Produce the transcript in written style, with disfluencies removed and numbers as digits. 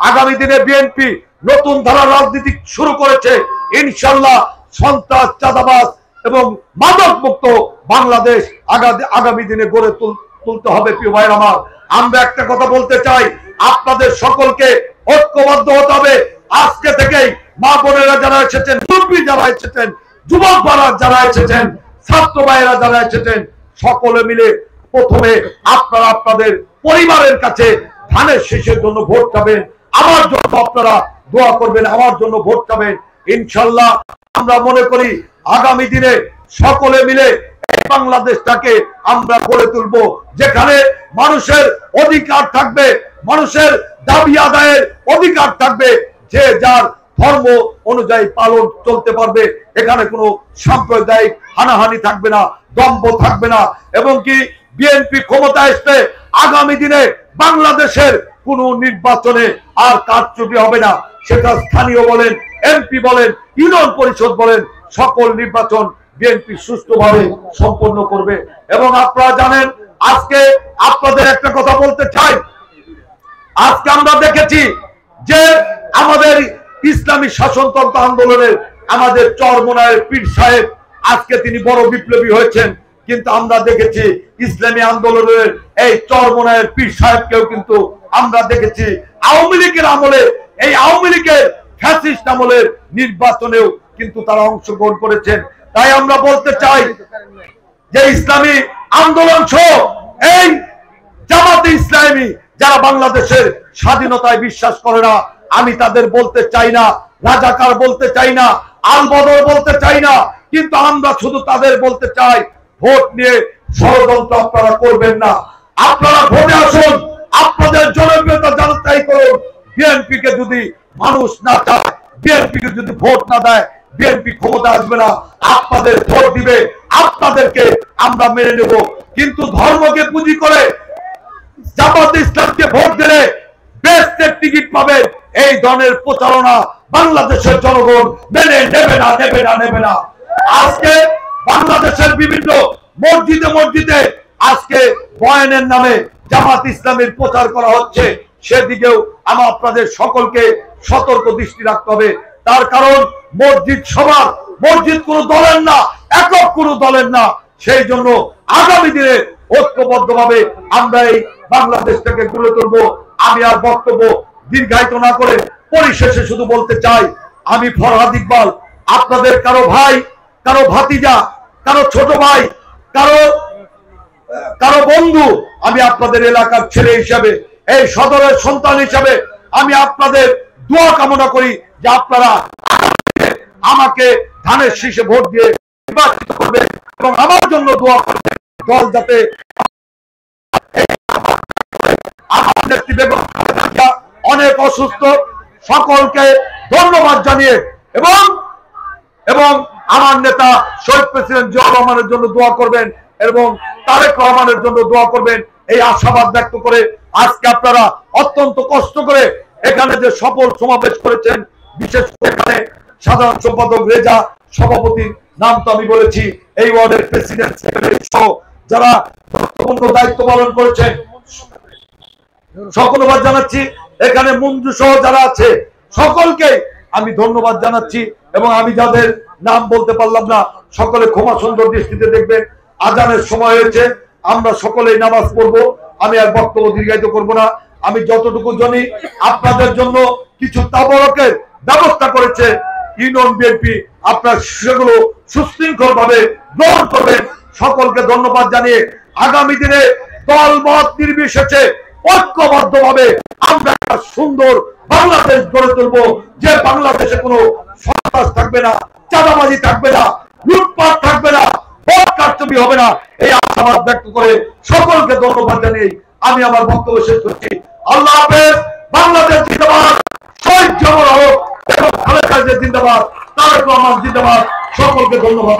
আগামী দিনে বিএনপি নতুন ধারা রাজনীতি শুরু করেছে। ইনশাআল্লাহ সন্ত্রাস, চাঁদাবাজ এবং মাদক মুক্ত বাংলাদেশ আগামী দিনে গড়ে তুলতে হবে। প্রিয় ভাইরা আমার, আমরা একটা কথা বলতে চাই, আপনাদের সকলকে ঐক্যবদ্ধ হতে হবে। আজকে থেকেই মা বোনেরা যারা এসেছেন, মুরব্বী যারা এসেছেন, যুবক যারা এসেছেন, ছাত্র ভাইয়েরা যারা এসেছেন, সকলে মিলে প্রথমে আপনারা আপনাদের পরিবারের কাছে ধানের শীষের জন্য ভোট চাবেন। আমার জন্য আপনারা দোয়া করবেন, আমার জন্য ভোট চাবেন। ইনশাআল্লাহ আমরা মনে করি আগামী দিনে সকলে মিলে বাংলাদেশটাকে আমরা গড়ে তুলব, যেখানে মানুষের অধিকার থাকবে, মানুষের দাবি আদায়ের অধিকার থাকবে, যে যার ধর্ম অনুযায়ী পালন চলতে পারবে। এখানে কোনো সাম্প্রদায়িক হানাহানি থাকবে না, দম্ভ থাকবে না, এবং কি বিএনপি ক্ষমতায় আসবে আগামী দিনে বাংলাদেশের কোন নির্বাচনে আর কারচুপি হবে না। সেটা স্থানীয় বলেন, এমপি বলেন, ইউনিয়ন পরিষদ বলেন, সকল নির্বাচন বিএনপি সুষ্ঠুভাবে সম্পন্ন করবে। এবং আপনারা জানেন, আজকে আপনাদের একটা কথা বলতে চাই, আজকে আমরা দেখেছি যে আমাদের ইসলামী শাসনতন্ত্র আন্দোলনের আমাদের চরমোনায়ের পীর সাহেব আজকে তিনি বড় বিপ্লবী হয়েছেন, কিন্তু আমরা দেখেছি ইসলামী আন্দোলনের এই চরমোনায়ের পীর সাহেবকেও কিন্তু আমরা দেখেছি আওয়ামী লীগের আমলে, এই আওয়ামী লীগের ফ্যাসিস্ট আমলের নির্বাচনেও কিন্তু তারা অংশগ্রহণ করেছেন। তাই আমরা বলতে চাই যে ইসলামী আন্দোলন সহ এই জামাতে ইসলামী যারা বাংলাদেশের স্বাধীনতায় বিশ্বাস করে না, আমি তাদের বলতে চাই না, রাজাকার বলতে চাই না, আল বদর বলতে চাই না, কিন্তু আমরা শুধু তাদের বলতে চাই, ভোট নিয়ে ষড়যন্ত্র আপনারা করবেন না। আপনারা ভোটে আসুন, আপনাদের জনপ্রিয়তা যাচাই করুন। বিএনপি কে যদি মানুষ না চায়, বিএনপি কে যদি ভোট না দেয়, বিএনপি ক্ষমতা আসবে না। আপনাদের ভোট দিবে, আপনাদেরকে আমরা মেনে নেব, কিন্তু ধর্মকে পুঁজি করে জামাতে ইসলামকে ভোট দিলে বেস্টের টিকিট পাবে, এই ধরনের প্রচারণা বাংলাদেশের জনগণ মেনে নেবে না, নেবে না, নেবে না। আজকে বাংলাদেশের বিভিন্ন মসজিদে মসজিদে আজকে বয়ানের নামে জামাত ইসলামের প্রচার করা হচ্ছে, সেদিকেও আমার আপনাদের সকলকে সতর্ক দৃষ্টি রাখতে হবে। তার কারণ মসজিদ সবার, মসজিদ কোন দলের না, একক কোন দলের না। সেই জন্য আগামী দিনে ঐক্যবদ্ধভাবে আমরা এই বাংলাদেশটাকে গড়ে তুলবো। আমি আর বক্তব্য দীর্ঘায়িত না করে পরিশেষে শুধু বলতে চাই, আমি ফরহাদ ইকবাল, আপনাদের কারো ভাই, কারো ভাতিজা, কারো ছোট ভাই, কারো বন্ধু, আমি আপনাদের এলাকার ছেলে হিসাবে, এই সদরের সন্তান হিসাবে আমি আপনাদের দোয়া কামনা করি যে আপনারা আমাকে ধানের শীষে ভোট দিয়ে নির্বাচিত করবেন এবং আমার জন্য দোয়া করবেন। দল যাতে আমার নেত্রী বেগম খালেদা জিয়া অনেক অসুস্থ, সকলকে ধন্যবাদ জানিয়ে এবং আমার নেতা শহীদ প্রেসিডেন্ট জিয়াউর রহমানের জন্য দোয়া করবেন এবং তারেক রহমানের জন্য দোয়া করবেন, এই আশাবাদ ব্যক্ত করে আজকে আপনারা অত্যন্ত কষ্ট করে এখানে যে সফল সমাবেশ করেছেন, বিশেষ করে এখানে সাধারণ সম্পাদক রেজা, সভাপতির নাম তো আমি বলেছি, এই ওয়ার্ডের প্রেসিডেন্ট সেক্রেটারি সহ যারা গুরুত্বপূর্ণ দায়িত্ব পালন করেছেন সকলকে জানাচ্ছি। এখানে মঞ্জু সহ যারা আছে সকলকে আমি ধন্যবাদ জানাচ্ছি এবং আমি যাদের নাম বলতে পারলাম না সকলে ক্ষমা সুন্দর দৃষ্টিতে দেখবেন। আজানের সময় হয়েছে, আমরা সকলেই নামাজ পড়বো। আমি আর বক্তব্য দীর্ঘায়িত করব না। আমি যতটুকু জানি আপনাদের জন্য কিছু তাবরকের ব্যবস্থা করেছে ইউনিয়ন বিএনপি, আপনার সেগুলো সুশৃঙ্খল ভাবে গ্রহণ করবেন। সকলকে ধন্যবাদ জানিয়ে আগামী দিনে দল মত নির্বিশেষে ঐক্যবদ্ধভাবে আমরা একটা সুন্দর বাংলাদেশ গড়ে তুলবো, যে বাংলাদেশে কোনো সন্ত্রাস থাকবে না, চাঁদাবাজি থাকবে না, লুটপাট থাকবে না, ভোট কারচুপি হবে না। এই আশাবাদ ব্যক্ত করে সকলকে ধন্যবাদ জানিয়ে আমি আমার বক্তব্য শেষ করছি। আল্লাহ হাফেজ। বাংলাদেশ জিন্দাবাদ, শহীদ জিয়াউর হক এবং খালেদা জিয়া জিন্দাবাদ, তারেক রহমান জিন্দাবাদ। সকলকে ধন্যবাদ।